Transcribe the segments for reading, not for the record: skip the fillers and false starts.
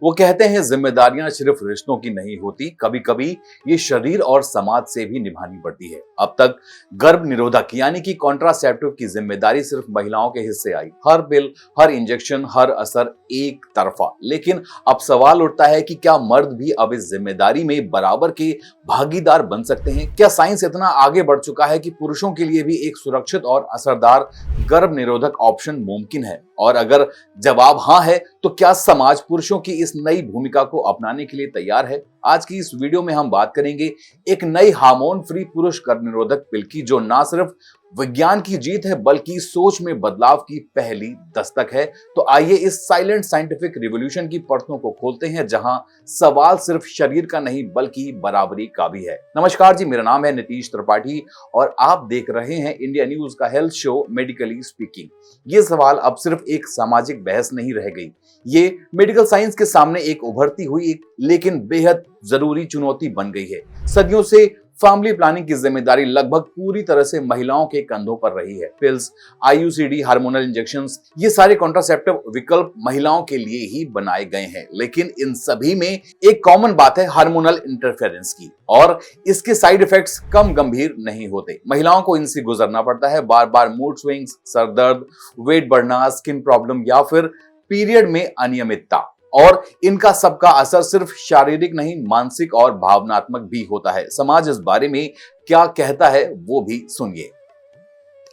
वो कहते हैं जिम्मेदारियां सिर्फ रिश्तों की नहीं होती, कभी कभी ये शरीर और समाज से भी निभानी पड़ती है। अब तक गर्भ निरोधक यानी कि कॉन्ट्रासेप्टिव की जिम्मेदारी सिर्फ महिलाओं के हिस्से आई। हर पिल, हर इंजेक्शन, हर असर एक तरफा। लेकिन अब सवाल उठता है कि क्या मर्द भी अब इस जिम्मेदारी में बराबर के भागीदार बन सकते हैं? क्या साइंस इतना आगे बढ़ चुका है कि पुरुषों के लिए भी एक सुरक्षित और असरदार गर्भ निरोधक ऑप्शन मुमकिन है? और अगर जवाब हाँ है, तो क्या समाज पुरुषों की इस नई भूमिका को अपनाने के लिए तैयार है? आज की इस वीडियो में हम बात करेंगे एक नई हार्मोन फ्री पुरुष गर्भ निरोधक पिल की, जो ना सिर्फ विज्ञान की जीत है बल्कि सोच में बदलाव की पहली दस्तक है। तो आइए इस साइलेंट साइंटिफिक रिवॉल्यूशन की परतों को खोलते हैं, जहां सवाल सिर्फ शरीर का नहीं बल्कि बराबरी का भी है। नमस्कार जी, मेरा नाम है नीतीश त्रिपाठी और आप देख रहे हैं इंडिया न्यूज का हेल्थ शो मेडिकली स्पीकिंग। ये सवाल अब सिर्फ एक सामाजिक बहस नहीं रह गई, ये मेडिकल साइंस के सामने एक उभरती हुई लेकिन बेहद जरूरी चुनौती बन गई है। सदियों से फैमिली प्लानिंग की जिम्मेदारी लगभग पूरी तरह से महिलाओं के कंधों पर रही है। पिल्स, आईयूसीडी, हार्मोनल इंजेक्शंस, ये सारे कॉन्ट्रासेप्टिव विकल्प महिलाओं के लिए ही बनाए गए हैं। लेकिन इन सभी में एक कॉमन बात है हार्मोनल इंटरफेरेंस की, और इसके साइड इफेक्ट्स कम गंभीर नहीं होते। महिलाओं को इनसे गुजरना पड़ता है, बार बार मूड स्विंग्स, सर दर्द, वेट बढ़ना, स्किन प्रॉब्लम या फिर पीरियड में अनियमितता। और इनका सबका असर सिर्फ शारीरिक नहीं, मानसिक और भावनात्मक भी होता है। समाज इस बारे में क्या कहता है वो भी सुनिए।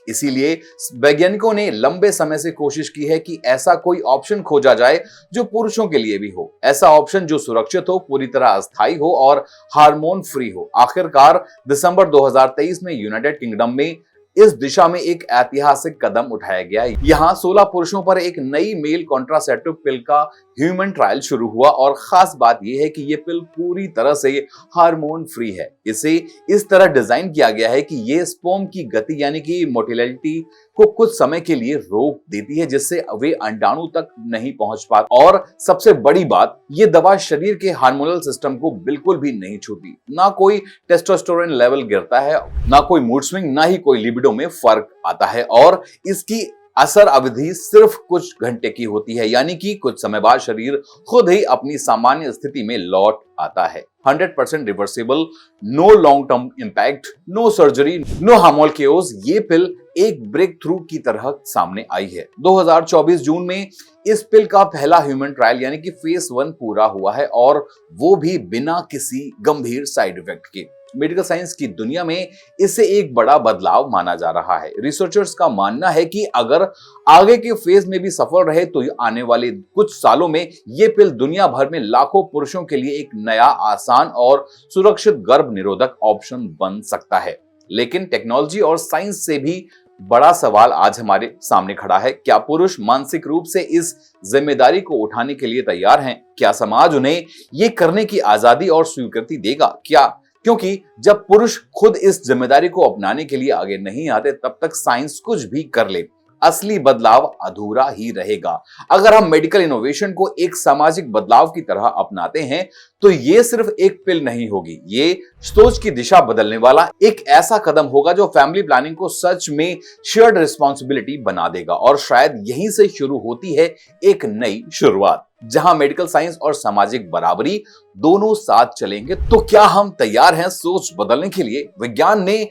इसीलिए वैज्ञानिकों ने लंबे समय से कोशिश की है कि ऐसा कोई ऑप्शन खोजा जाए जो पुरुषों के लिए भी हो। ऐसा ऑप्शन जो सुरक्षित हो, पूरी तरह अस्थायी हो और हार्मोन फ्री हो। आखिरकार दिसंबर 2023 में यूनाइटेड किंगडम में इस दिशा में एक ऐतिहासिक कदम उठाया गया। यहाँ 16 पुरुषों पर एक नई मेल कॉन्ट्रासेप्टिव पिल का ह्यूमन ट्रायल शुरू हुआ, और खास बात यह है कि यह पिल पूरी तरह से हार्मोन फ्री है। इसे इस तरह डिजाइन किया गया है कि यह स्पर्म की गति यानी कि मोटिलिटी को कुछ समय के लिए रोक देती है, जिससे वे अंडाणु तक नहीं पहुंच पाते। और सबसे बड़ी बात, यह दवा शरीर के हार्मोनल सिस्टम को बिल्कुल भी नहीं छूती। ना कोई टेस्टोस्टेरोन लेवल गिरता है, ना कोई मूड स्विंग, ना ही कोई लिबिडो में फर्क आता है। और इसकी असर अवधि सिर्फ कुछ घंटे की होती है, यानी कि कुछ समय बाद शरीर खुद ही अपनी सामान्य स्थिति में लौट आता है। 100% reversible, no long term impact, no surgery, no hormonal chaos. ये पिल एक ब्रेक थ्रू की तरह सामने आई है। 2024 जून में इस पिल का पहला ह्यूमन ट्रायल यानी कि फेज 1 पूरा हुआ है, और वो भी बिना किसी गंभीर साइड इफेक्ट के। मेडिकल साइंस की दुनिया में इसे एक बड़ा बदलाव माना जा रहा है। रिसर्चर्स का मानना है कि अगर आगे के फेज में भी सफल रहे तो आने वाले कुछ सालों में ये पिल दुनिया भर में लाखों पुरुषों के लिए एक नया, आसान और सुरक्षित गर्भ निरोधक ऑप्शन बन सकता है। लेकिन टेक्नोलॉजी और साइंस से भी बड़ा सवाल आज हमारे सामने खड़ा है। क्या पुरुष मानसिक रूप से इस जिम्मेदारी को उठाने के लिए तैयार हैं? क्या समाज उन्हें ये करने की आजादी और स्वीकृति देगा? क्योंकि जब पुरुष खुद इस जिम्मेदारी को अपनाने के लिए आगे नहीं आते, तब तक साइंस कुछ भी कर ले, असली बदलाव अधूरा ही रहेगा। अगर हम मेडिकल इनोवेशन को एक सामाजिक बदलाव की तरह अपनाते हैं, तो ये सिर्फ एक पिल नहीं होगी, ये सोच की दिशा बदलने वाला एक ऐसा कदम होगा जो फैमिली प्लानिंग को सच में शेयर्ड रिस्पॉन्सिबिलिटी बना देगा। और शायद यहीं से शुरू होती है एक नई शुरुआत, जहां मेडिकल साइंस और सामाजिक बराबरी दोनों साथ चलेंगे। तो क्या हम तैयार हैं सोच बदलने के लिए? विज्ञान ने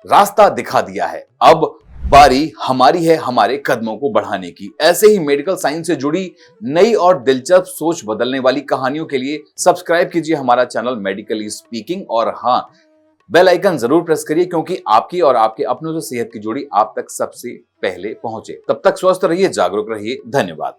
रास्ता दिखा दिया है, अब बारी हमारी है हमारे कदमों को बढ़ाने की। ऐसे ही मेडिकल साइंस से जुड़ी नई और दिलचस्प सोच बदलने वाली कहानियों के लिए सब्सक्राइब कीजिए हमारा चैनल मेडिकली स्पीकिंग, और हाँ, बेल आइकन जरूर प्रेस करिए, क्योंकि आपकी और आपके अपनों से सेहत की जुड़ी आप तक सबसे पहले पहुंचे। तब तक स्वस्थ रहिए, जागरूक रहिए। धन्यवाद।